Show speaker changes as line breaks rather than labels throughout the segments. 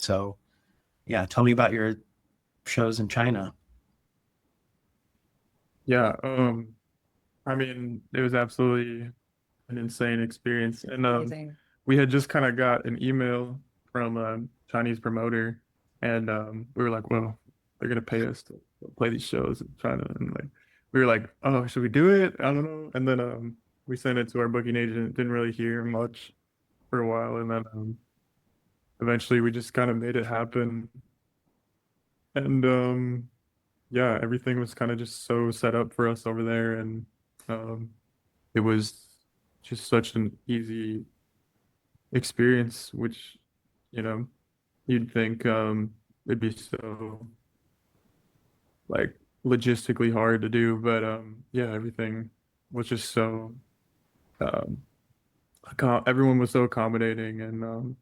So yeah, tell me about your shows in China.
Yeah, I mean, it was absolutely an insane experience. And
Amazing.
we had just kind of got an email from a Chinese promoter, and we were like, well, they're gonna pay us to play these shows in China. And like we were like, oh, should we do it? I don't know. And then we sent it to our booking agent, didn't really hear much for a while, and then eventually we just kind of made it happen. And yeah, everything was kind of just so set up for us over there, and um it was just such an easy experience, which, you know, you'd think it'd be so like logistically hard to do, but yeah, everything was just so um everyone was so accommodating, and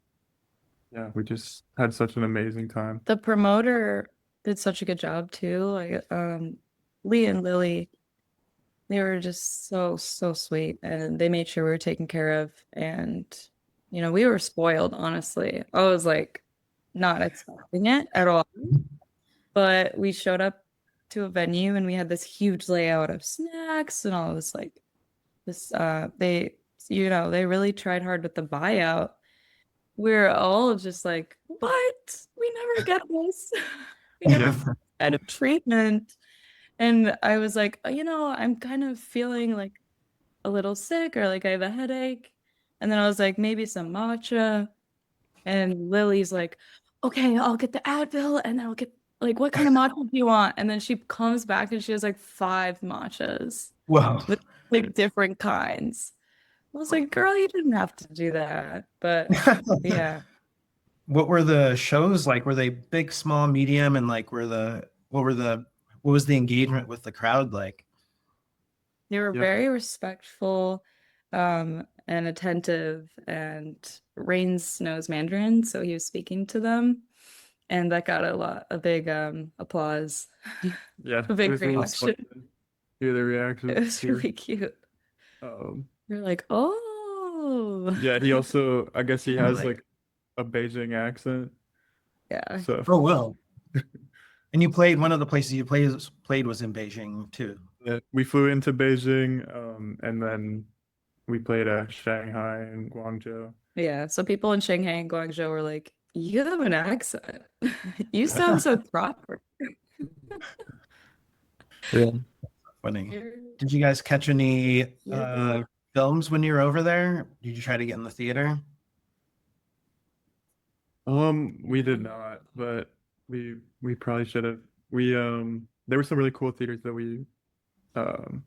yeah, we just had such an amazing time.
The promoter did such a good job too. Like Lee and Lily, they were just so sweet and they made sure we were taken care of and we were spoiled, honestly. I was like not expecting it at all. But we showed up to a venue and we had this huge layout of snacks and all this like this they really tried hard with the buyout. We're all just like, what? We never get this. We never
Yeah.
get kind of treatment. And I was like, I'm kind of feeling like a little sick or like I have a headache. And then I was like, maybe some matcha. And Lily's like, okay, I'll get the Advil and then I'll get like, what kind of matcha do you want? And then she comes back and she has like 5 matchas
Well,
with like different kinds. I was like, girl, you didn't have to do that. But yeah,
what were the shows like? Were they big, small, medium, and like what was the engagement with the crowd like?
they were
Yeah.
very respectful and attentive. And Rains knows Mandarin, so he was speaking to them. And that got a big applause,
Yeah,
a
it
big
was really fun
reaction.
to hear the
It
reactions
was
here.
really cute.
um
You're like, oh,
yeah, he also, I guess he has
like,
like a Beijing accent.
yeah.
So
Oh well. And you played one of the places you played was in Beijing too.
yeah, we flew into Beijing, and then we played Shanghai and Guangzhou.
Yeah. So people in Shanghai and Guangzhou were like, you have an accent. You sound so proper.
Yeah.
Funny.
You're,
Did you guys catch any
you're the
films when you were over there? Did you try to get in the theater?
We did not, but we probably should have. We there were some really cool theaters that we um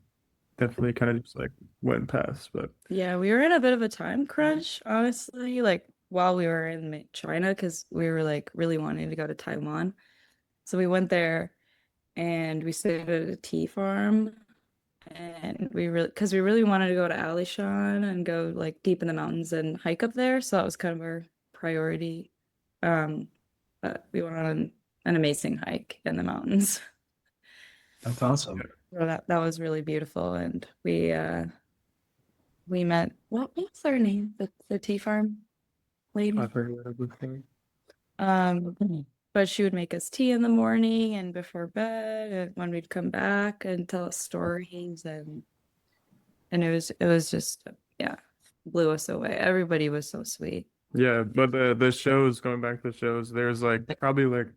definitely kind of just like went past, but
Yeah, we were in a bit of a time crunch, honestly, like while we were in China, because we were like really wanting to go to Taiwan. So we went there and we stayed at a tea farm and because we really wanted to go to Alishan and go like deep in the mountains and hike up there. So that was kind of our priority. Um, but we went on an amazing hike in the mountains.
That's
yeah,
awesome.
So that was really beautiful. And we met what's her name? The tea farm lady.
I've heard of everything.
But she would make us tea in the morning and before bed and when we'd come back and tell us stories and it was just yeah, blew us away. Everybody was so sweet.
Yeah, but the shows, going back to the shows, there's like probably like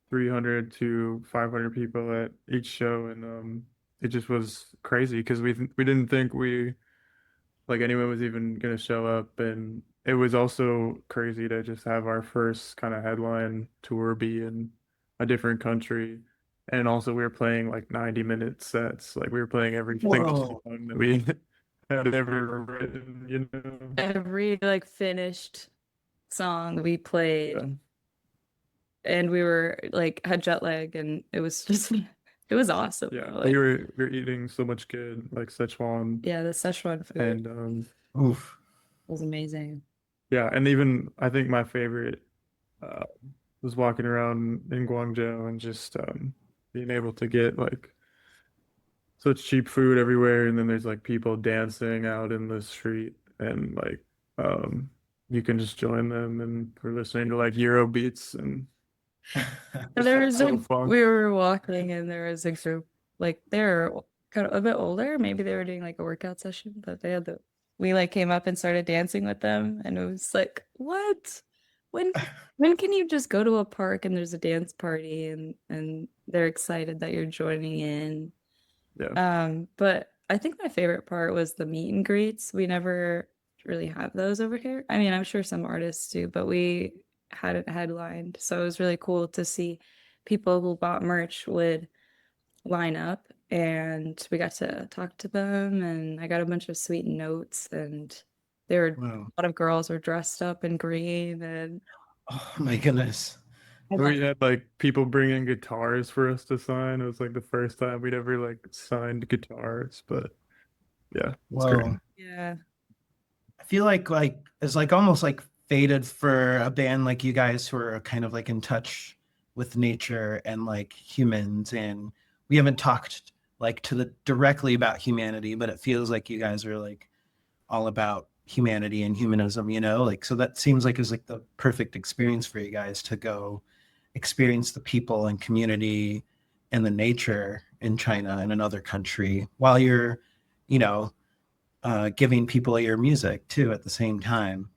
300 to 500 people at each show, and it just was crazy because we didn't think we like anyone was even gonna show up, and it was also crazy to just have our first kind of headline tour be in a different country, and also we were playing like 90-minute sets, like we were playing every single
Whoa.
song that we had ever written, you know.
Every like finished song we played
Yeah.
and we were like had jet lag and it was just it was awesome
Yeah,
though.
we were eating so much good, like Szechuan,
Yeah, the Szechuan food
and
Oof.
was amazing.
yeah, and even I think my favorite uh, was walking around in Guangzhou and just being able to get like such cheap food everywhere, and then there's like people dancing out in the street, and like um, you can just join them, and we're listening to like Euro beats and
And there was
so
like
fun.
we were walking and there was a group like they're kind of a bit older. Maybe they were doing like a workout session, but they had the we like came up and started dancing with them and it was like, what? When when can you just go to a park and there's a dance party and they're excited that you're joining in?
Yeah.
But I think my favorite part was the meet and greets. We never really have those over here. I mean, I'm sure some artists do, but we hadn't headlined. So it was really cool to see people who bought merch would line up and we got to talk to them and I got a bunch of sweet notes and there were
Wow.
a lot of girls were dressed up in green and
Oh my goodness.
We had like people bringing guitars for us to sign. It was like the first time we'd ever like signed guitars, but yeah, it's great.
Whoa.
yeah.
I feel like it's like almost like fated for a band like you guys who are kind of like in touch with nature and like humans. And we haven't talked like to the directly about humanity, but it feels like you guys are like all about humanity and humanism, you know? Like so that seems like is like the perfect experience for you guys to go experience the people and community and the nature in China in another country while you're, you know, giving people your music too at the same time.